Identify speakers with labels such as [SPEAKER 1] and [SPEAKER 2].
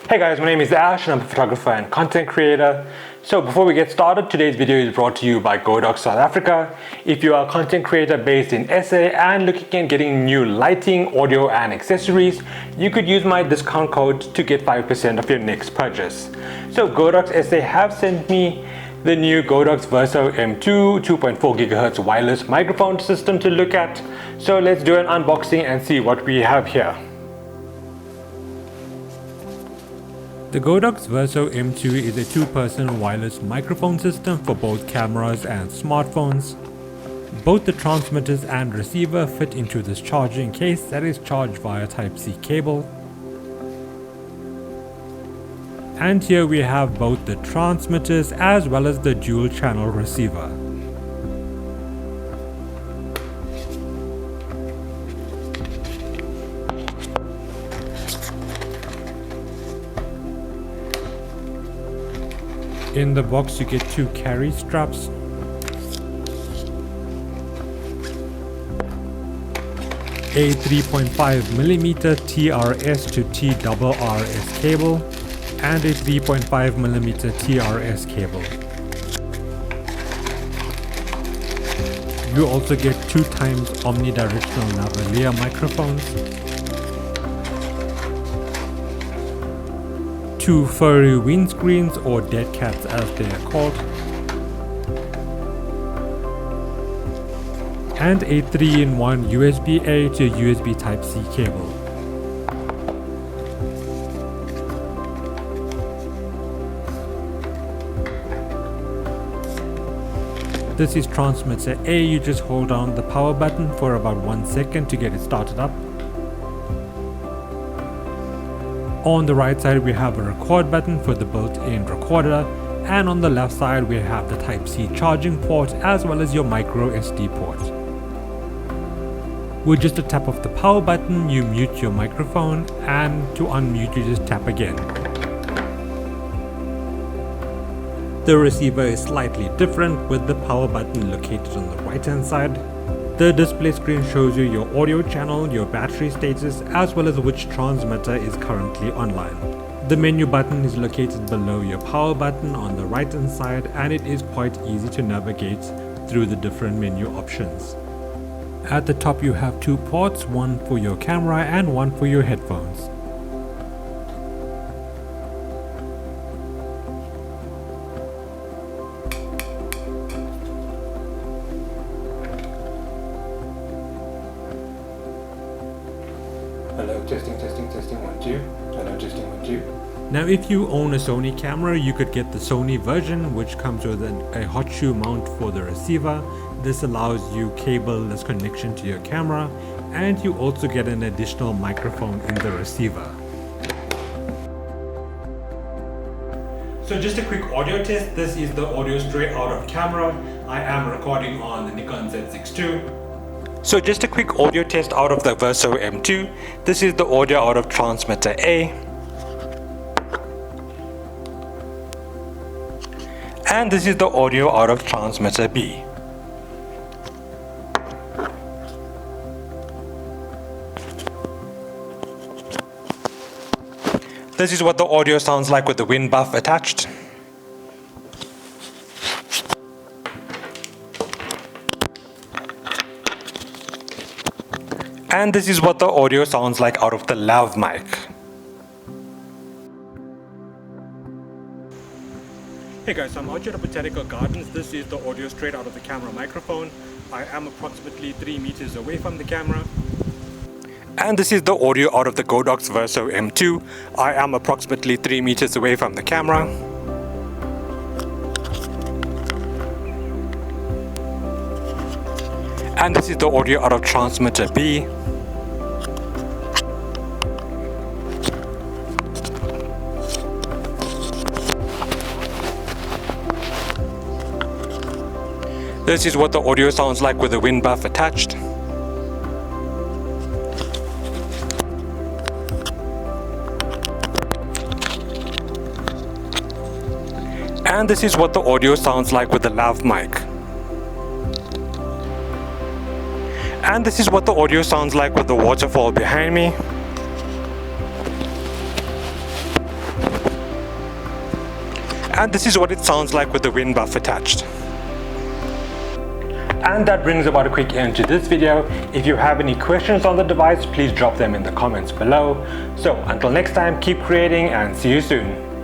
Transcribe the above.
[SPEAKER 1] Hey guys, my name is Ash and I'm a photographer and content creator. So before we get started, today's video is brought to you by Godox South Africa. If you are a content creator based in SA and looking at getting new lighting, audio and accessories, you could use my discount code to get 5% of your next purchase. So Godox SA have sent me the new Godox Virso M2 2.4 GHz wireless microphone system to look at. So let's do an unboxing and see what we have here. The Godox Virso M2 is a two-person wireless microphone system for both cameras and smartphones. Both the transmitters and receiver fit into this charging case that is charged via Type-C cable. And here we have both the transmitters as well as the dual channel receiver. In the box you get two carry straps, a 3.5mm TRS to TRRS cable, and a 3.5mm TRS cable. You also get 2x omnidirectional lavalier microphones, two furry windscreens or dead cats as they are called, and a 3-in-1 USB-A to USB Type-C cable. This is transmitter A. You just hold down the power button for about 1 second to get it started up. On the right side we have a record button for the built-in recorder, and on the left side we have the Type-C charging port as well as your micro SD port. With just a tap of the power button you mute your microphone, and to unmute you just tap again. The receiver is slightly different with the power button located on the right hand side. The display screen shows you your audio channel, your battery status, as well as which transmitter is currently online. The menu button is located below your power button on the right hand side, and it is quite easy to navigate through the different menu options. At the top you have two ports, one for your camera and one for your headphones. Hello, testing 1 2. Hello, testing 1 2. Now if you own a Sony camera, you could get the Sony version, which comes with a hot shoe mount for the receiver. This allows you cableless connection to your camera, and you also get an additional microphone in the receiver. So just a quick audio test. This is the audio straight out of camera. I am recording on the Nikon Z6 II. So just a quick audio test out of the Virso M2. This is the audio out of transmitter A. And this is the audio out of transmitter B. This is what the audio sounds like with the wind buff attached. And this is what the audio sounds like out of the lav mic. Hey guys, so I'm out here at Botanical Gardens. This is the audio straight out of the camera microphone. I am approximately 3 meters away from the camera. And this is the audio out of the Godox Virso M2. I am approximately 3 meters away from the camera. And this is the audio out of transmitter B. This is what the audio sounds like with the wind buff attached. And this is what the audio sounds like with the lav mic. And this is what the audio sounds like with the waterfall behind me. And this is what it sounds like with the wind buff attached. And that brings about a quick end to this video. If you have any questions on the device, please drop them in the comments below. So until next time, keep creating and see you soon.